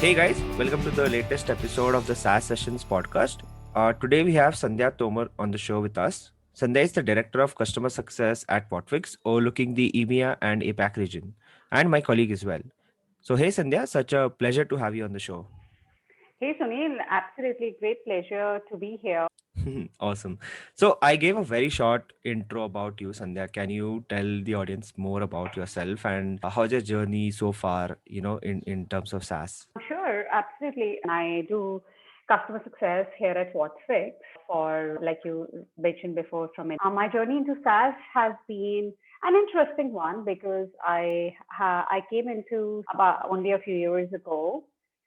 Hey guys, welcome to the latest episode of the SaaS Sessions podcast. Today we have Sandhya Tomer on the show with us. Sandhya is the Director of Customer Success at Whatfix, overlooking the EMEA and APAC region, and my colleague as well. So, hey Sandhya, such a pleasure to have you on the show. Hey Sunil, absolutely great pleasure to be here. Awesome. So, I gave a very short intro about you, Sandhya. Can you tell the audience more about yourself and how's your journey so far, in terms of SaaS? Sure, absolutely. I do customer success here at Whatfix for, like you mentioned before, from it. My journey into SaaS has been an interesting one because I came into about only a few years ago,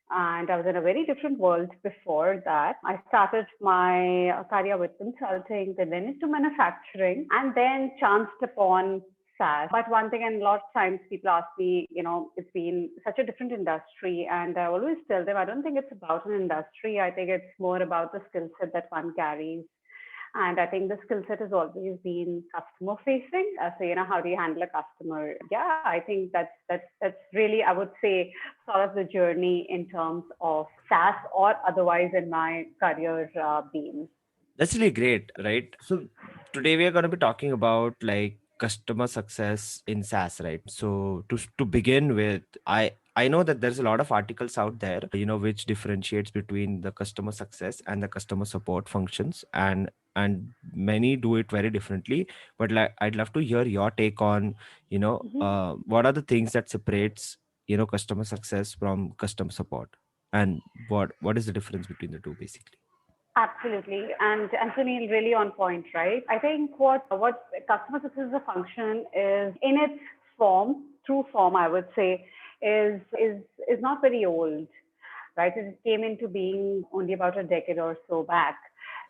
and I was in a very different world before that. I started my career with consulting, then went into manufacturing, and then chanced upon SaaS. But one thing, and a lot of times people ask me, it's been such a different industry. And I always tell them, I don't think it's about an industry. I think it's more about the skill set that one carries. And I think the skill set has always been customer facing. So, how do you handle a customer? Yeah, I think that's really, I would say, sort of the journey in terms of SaaS or otherwise in my career being. That's really great, right? So today we are going to be talking about like customer success in SaaS, right? So to begin with, I know that there's a lot of articles out there, which differentiates between the customer success and the customer support functions, and many do it very differently. But like, I'd love to hear your take on, Mhm. what are the things that separates, customer success from customer support, and what is the difference between the two, basically. Absolutely. And Sunil, really on point, right? I think what customer success as a function is in its form, true form, I would say, is not very old, right? It came into being only about a decade or so back.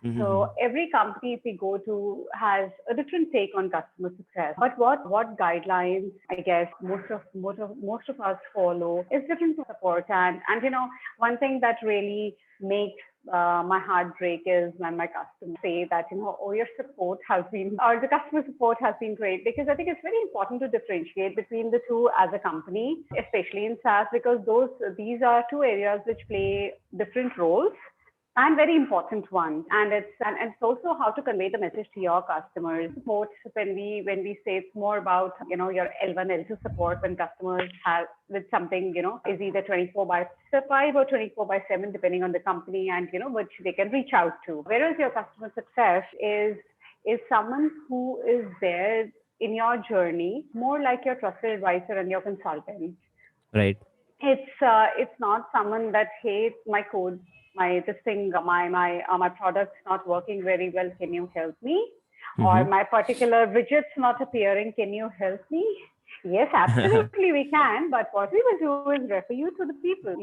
Mm-hmm. So every company, if we go to, has a different take on customer success. But what guidelines, I guess, most of us follow is different for support. And one thing that really makes my heart break is when my customers say that, oh, your support has been, or the customer support has been great, because I think it's very important to differentiate between the two as a company, especially in SaaS, because these are two areas which play different roles and very important ones. And it's also how to convey the message to your customers. Support, when we say, it's more about your L1 L2 support when customers have with something, is either 24 by 5 or 24 by 7 depending on the company, and which they can reach out to. Whereas your customer success is someone who is there in your journey, more like your trusted advisor and your consultant. Right. It's not someone that, hey, my code, my this thing, my product's not working very well, can you help me? Or Mm-hmm. my particular widget's not appearing, can you help me? Yes, absolutely we can, but what we will do is refer you to the people.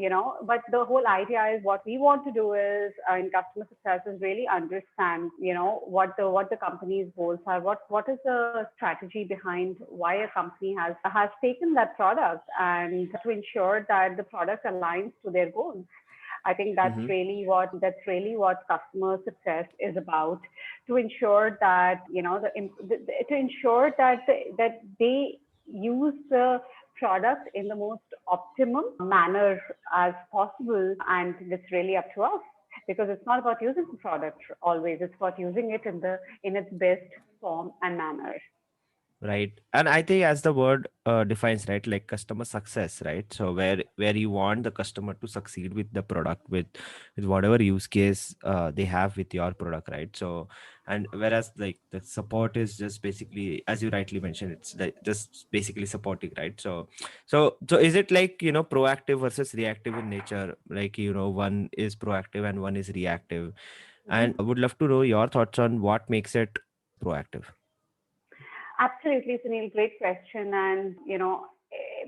But the whole idea is, what we want to do is, in customer success, is really understand, what the company's goals are, what is the strategy behind why a company has taken that product, and to ensure that the product aligns to their goals. I think that's Mm-hmm. really what customer success is about, to ensure that to ensure that they use the product in the most optimum manner as possible, and it's really up to us, because it's not about using the product always; it's about using it in its best form and manner. Right. And I think, as the word defines, right, like customer success, right? So where you want the customer to succeed with the product, with whatever use case they have with your product, right? So, and whereas like the support is just basically, as you rightly mentioned, it's like just basically supporting, right? So is it like, proactive versus reactive in nature? Like, one is proactive and one is reactive. And I would love to know your thoughts on what makes it proactive. Absolutely, Sunil. Great question. And,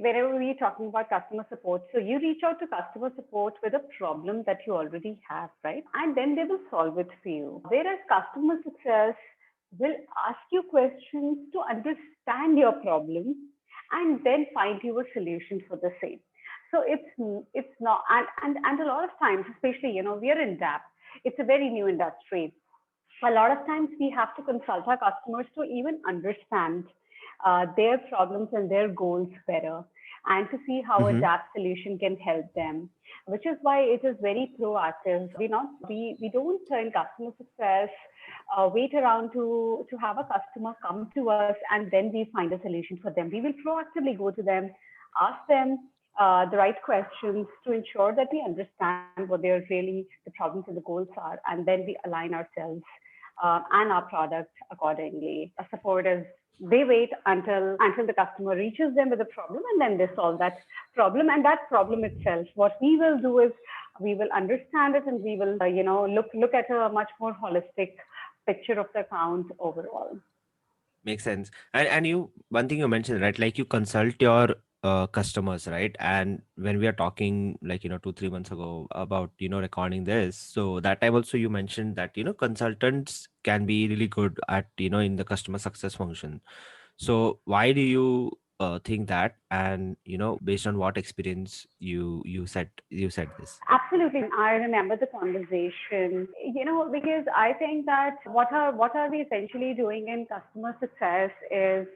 whenever we're talking about customer support, so you reach out to customer support with a problem that you already have, right? And then they will solve it for you. Whereas customer success will ask you questions to understand your problem and then find you a solution for the same. So it's not, and a lot of times, especially, we are in DAP. It's a very new industry. A lot of times we have to consult our customers to even understand their problems and their goals better. and to see how Mm-hmm. adapt solution can help them, which is why it is very proactive. We don't in customer success wait around to have a customer come to us and then we find a solution for them. We will proactively go to them, ask them the right questions to ensure that we understand what they're really the problems and the goals are, and then we align ourselves and our product accordingly. A support is they wait until the customer reaches them with a problem and then they solve that problem, and that problem itself what we will do is we will understand it and we will look at a much more holistic picture of the account overall. Makes sense. And you, one thing you mentioned, right? Like you consult your customers, right? And when we are talking, like 2-3 months ago about recording this, so that time also you mentioned that consultants can be really good at in the customer success function. So why do you think that? And based on what experience you said this? Absolutely. I remember the conversation, because I think that what are we essentially doing in customer success is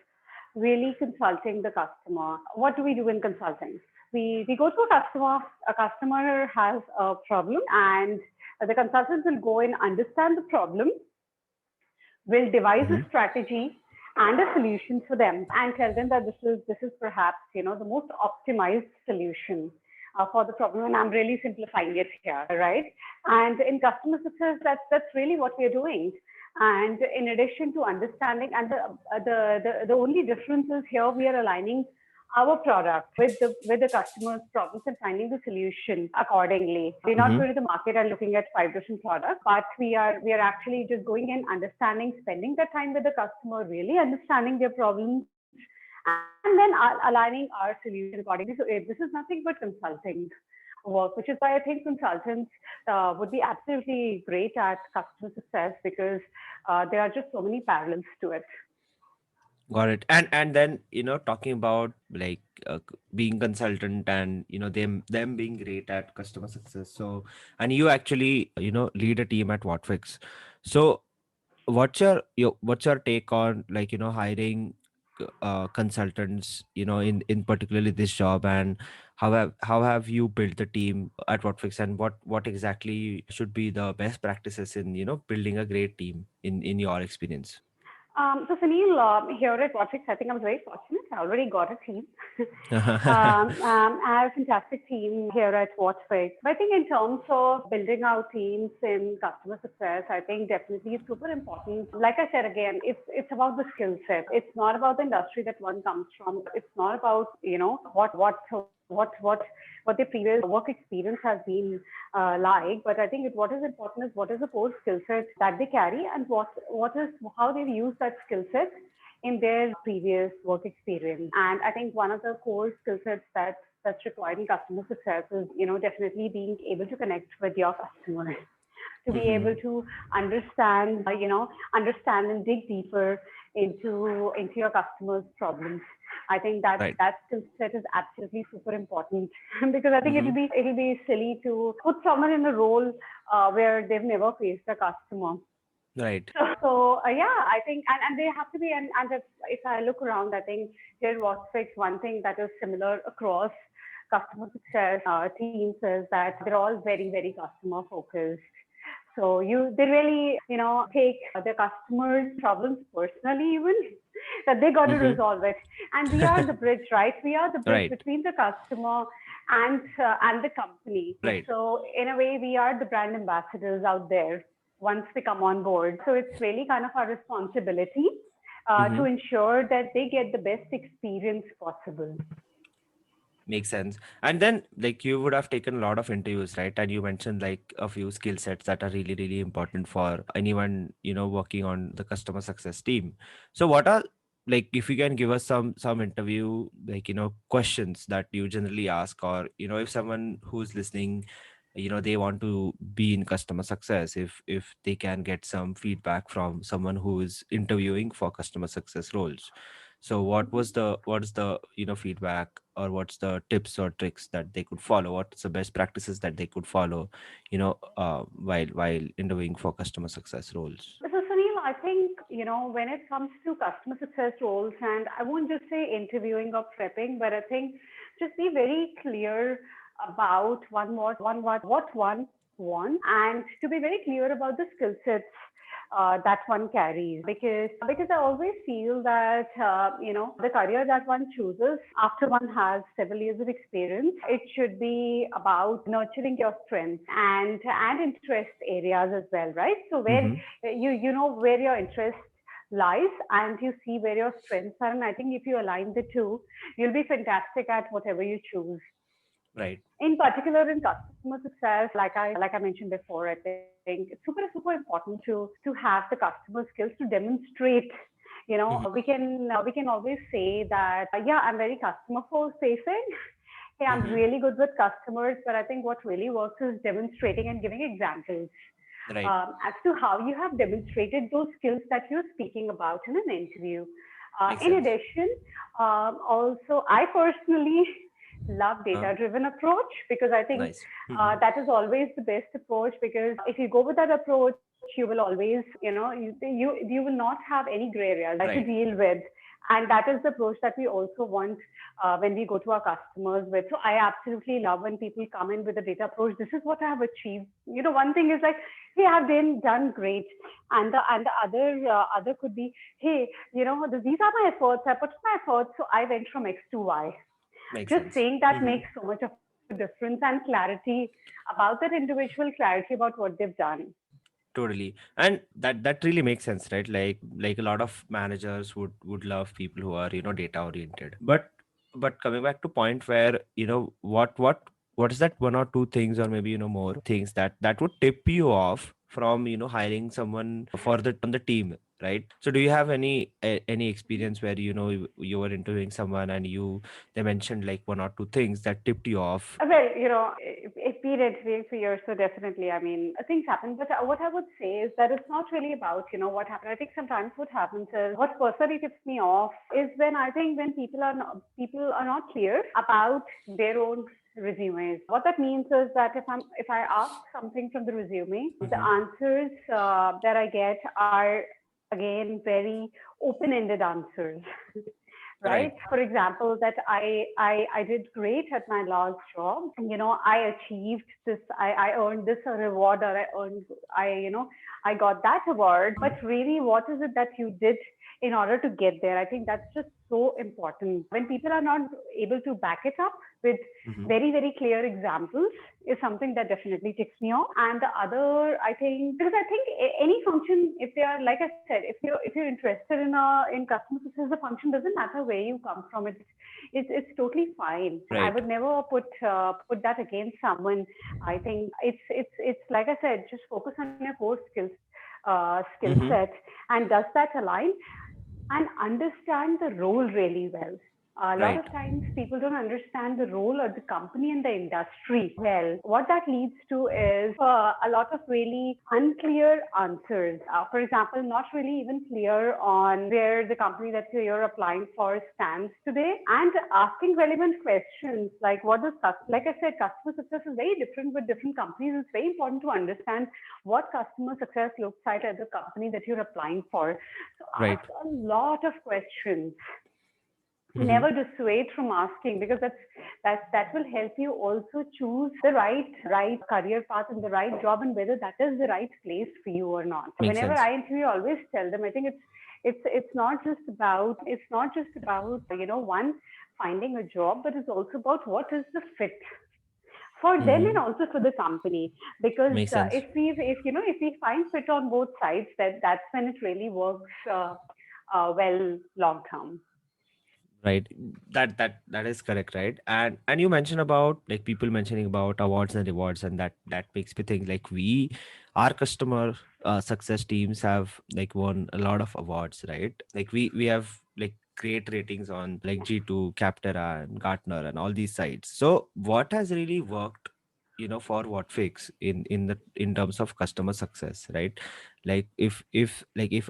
really consulting the customer. What do we do in consulting? We go to a customer has a problem, and the consultant will go and understand the problem, will devise a Mm-hmm. strategy and a solution for them and tell them that this is perhaps the most optimized solution for the problem, and I'm really simplifying it here, right? And in customer success, that's really what we're doing. And in addition to understanding, and the only difference is here we are aligning our product with the customer's problems and finding the solution accordingly. We're not Mm-hmm. going to the market and looking at five different products, but we are actually just going and understanding, spending that time with the customer, really understanding their problems, and then aligning our solution accordingly. So this is nothing but consulting work, which is why I think consultants would be absolutely great at customer success because there are just so many parallels to it. Got it. And then talking about like being consultant and them being great at customer success. So and you actually lead a team at Whatfix. So what's your take on like hiring consultants in particularly this job, and how have you built the team at Whatfix, and what exactly should be the best practices in building a great team in your experience? So Sunil, here at Whatfix, I think I'm very fortunate. I already got a team. I have a fantastic team here at Whatfix. But I think in terms of building our teams in customer success, I think definitely it's super important. Like I said again, it's about the skill set. It's not about the industry that one comes from. It's not about what their previous work experience has been like. But I think what is important is what is the core skill set that they carry, and what is how they've used that skill set in their previous work experience. And I think one of the core skill sets that's required in customer success is definitely being able to connect with your customer, to be able Mm-hmm. to understand, understand and dig deeper into your customers' problems. I think that Right. that skill set is absolutely super important because I think Mm-hmm. it'll be silly to put someone in a role where they've never faced a customer. Right. So yeah, I think and they have to be, and if I look around, I think here Whatfix, one thing that is similar across customer success teams is that they're all very very customer focused. So they really take their customers' problems personally, even that they got to Mm-hmm. resolve it. And we are the bridge, right? We are the bridge Right. between the customer and the company. Right. So in a way, we are the brand ambassadors out there once they come on board. So it's really kind of our responsibility to Mm-hmm. ensure that they get the best experience possible. Makes sense. And then, like, you would have taken a lot of interviews, right? And you mentioned like a few skill sets that are really, really important for anyone, working on the customer success team. So, what are, like, if you can give us some interview, like, questions that you generally ask, or if someone who's listening, they want to be in customer success, if they can get some feedback from someone who is interviewing for customer success roles. So what is the feedback, or what's the tips or tricks that they could follow? What's the best practices that they could follow, while interviewing for customer success roles? So Sunil, I think, when it comes to customer success roles, and I won't just say interviewing or prepping, but I think just be very clear about what one wants, and to be very clear about the skill sets that one carries. Because I always feel that, the career that one chooses after one has several years of experience, it should be about nurturing your strengths and interest areas as well, right? So where Mm-hmm. you know where your interest lies and you see where your strengths are. And I think if you align the two, you'll be fantastic at whatever you choose. Right. In particular, in customer success, like I mentioned before, I think it's super important to have the customer skills to demonstrate. Mm-hmm. We can always say that, yeah, I'm very customer facing. Hey, I'm Mm-hmm. really good with customers, but I think what really works is demonstrating and giving examples Right. as to how you have demonstrated those skills that you're speaking about in an interview. Makes In sense. addition, also, I personally love Uh, data driven approach, because I think nice. Mm-hmm. that is always the best approach, because if you go with that approach, you will always, you will not have any gray areas to Right. deal with. And that is the approach that we also want when we go to our customers with. So I absolutely love when people come in with a data approach. This is what I have achieved. One thing is like, hey, I've done great, and the other could be, hey, these are my efforts. I put my efforts, so I went from X to Y. Makes Just sense. saying that Mm-hmm. makes so much of a difference, and clarity about that individual, clarity about what they've done. Totally. And that really makes sense, right? Like a lot of managers would love people who are, data oriented. But coming back to point where, what is that one or two things, or maybe, more things that would tip you off from, hiring someone for the on the team, right? So do you have any experience where, you were interviewing someone and they mentioned like one or two things that tipped you off? Well, if period for years, so definitely, I mean, things happen. But what I would say is that it's not really about, what happened. I think sometimes what happens is, what personally tips me off is when I think when people are not clear about their own resumes. What that means is that if I ask something from the resume, the Mm-hmm. answers that I get are again very open-ended answers. Right? Right. For example, that I did great at my last job. I achieved this, I earned this reward, or I got that award. But really, what is it that you did in order to get there? I think that's just so important. When people are not able to back it up with Mm-hmm. very, very clear examples, is something that definitely ticks me off. And the other, I think, because I think any function, if they are, like I said, if you're interested in customer success, the function doesn't matter where you come from. It's totally fine. I Right. would never put that against someone. I think it's like I said, just focus on your core skill Mm-hmm. set, and does that align, and understand the role really well. A lot Right. of times people don't understand the role of the company and the industry well. What that leads to is a lot of really unclear answers. For example, not really even clear on where the company that you're applying for stands today, and asking relevant questions like, like I said, customer success is very different with different companies. It's very important to understand what customer success looks like at the company that you're applying for. So ask Right. a lot of questions. Mm-hmm. Never dissuade from asking, because that will help you also choose the right career path and the right job, and whether that is the right place for you or not. Makes Whenever sense. I interview, I always tell them, I think it's not just about one, finding a job, but it's also about what is the fit for them and Mm-hmm. also for the company. Because Makes sense. if we find fit on both sides, that's when it really works well long term. Right. That is correct, right? And you mentioned about like people mentioning about awards and rewards, and that makes me think like our customer success teams have like won a lot of awards, right? Like we have like great ratings on like G2, Capterra, and Gartner, and all these sites. So what has really worked, for Whatfix in terms of customer success, right? Like if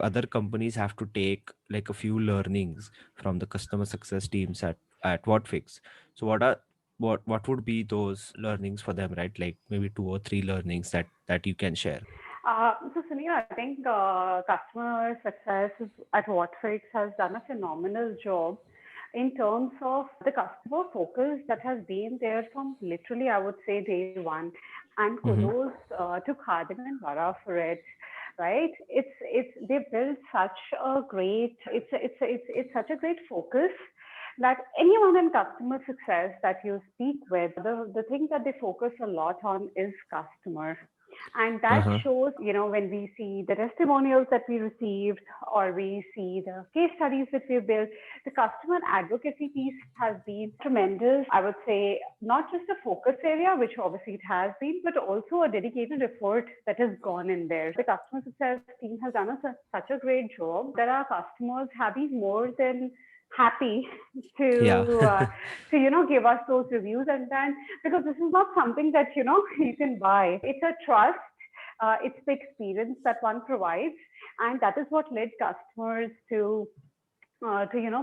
other companies have to take like a few learnings from the customer success teams at Whatfix. So what would be those learnings for them, right? Like maybe two or three learnings that you can share. So Sunil, I think customer success at Whatfix has done a phenomenal job in terms of the customer focus that has been there from literally, I would say, day one. And Mm-hmm. kudos to Khadim and Vara for it, right? They built such a great, it's such a great focus that anyone in customer success that you speak with, the thing that they focus a lot on is customer. And that Uh-huh. shows, when we see the testimonials that we received or we see the case studies that we've built, the customer advocacy piece has been tremendous. I would say not just a focus area, which obviously it has been, but also a dedicated effort that has gone in there. The customer success team has done such a great job that our customers have been more than happy Yeah. to give us those reviews. And then, because this is not something that you can buy, it's a trust, it's the experience that one provides, and that is what led customers to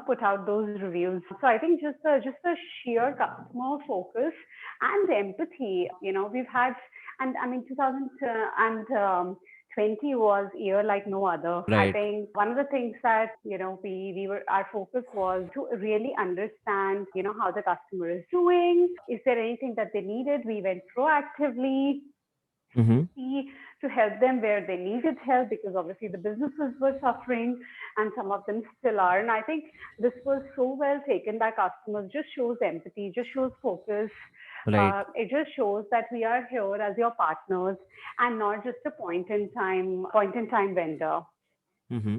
put out those reviews. So I think just the sheer customer focus and the empathy, we've had, and I mean 2020 was a year like no other. I Right. think one of the things that we were, our focus was to really understand how the customer is doing. Is there anything that they needed? We went proactively Mm-hmm. see to help them where they needed help, because obviously the businesses were suffering and some of them still are. And I think this was so well taken by customers, just shows empathy, just shows focus. Right. It just shows that we are here as your partners and not just a point in time vendor. Mm-hmm.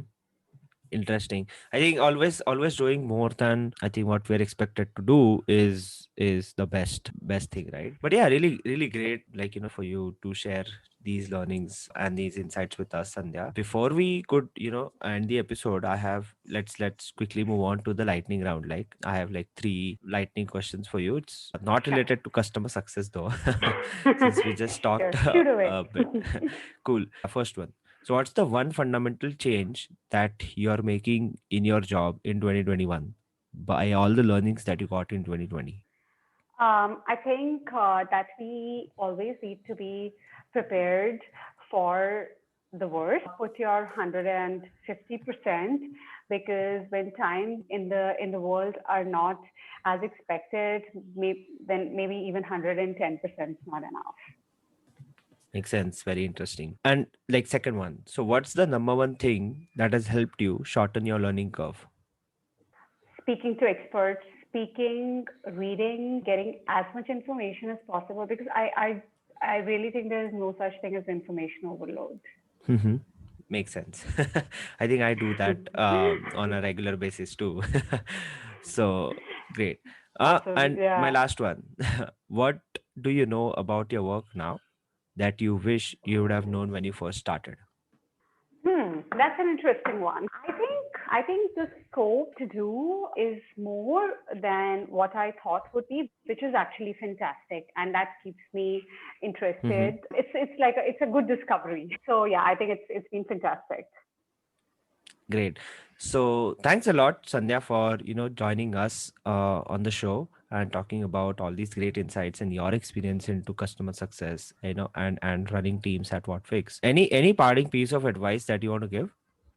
Interesting. I think always doing more than I think what we're expected to do is the best thing, right? But yeah, really great, like for you to share these learnings and these insights with us, Sandhya. Before we could end the episode, I have let's quickly move on to the lightning round. Like I have like three lightning questions for you. It's not Sure. related to customer success though, since we just talked Sure. Shoot away. a bit. Cool. First one. So, what's the one fundamental change that you're making in your job in 2021 by all the learnings that you got in 2020? I think that we always need to be prepared for the worst. Put your 150%, because when times in the world are not as expected, then maybe even 110% is not enough. Makes sense. Very interesting. And like second one. So, what's the number one thing that has helped you shorten your learning curve? Speaking to experts, speaking, reading, getting as much information as possible, because I really think there is no such thing as information overload. Mm-hmm. Makes sense. I think I do that on a regular basis too. So great. Absolutely, And my yeah. last one. What do you know about your work now that you wish you would have known when you first started? That's an interesting one. I think the scope to do is more than what I thought would be, which is actually fantastic, and that keeps me Mm-hmm. interested. It's a good discovery. So yeah, I think it's been fantastic. Great. So thanks a lot, Sandhya, for joining us on the show and talking about all these great insights and your experience into customer success, and running teams at Whatfix. Any parting piece of advice that you want to give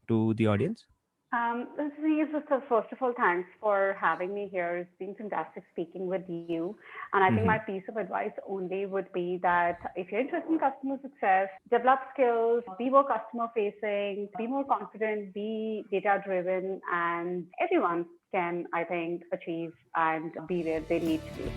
to the audience? The thing is, first of all, thanks for having me here. It's been fantastic speaking with you. And I think my Mm-hmm. piece of advice only would be that if you're interested in customer success, develop skills, be more customer facing, be more confident, be data driven, and everyone can, I think, achieve and be where they need to be.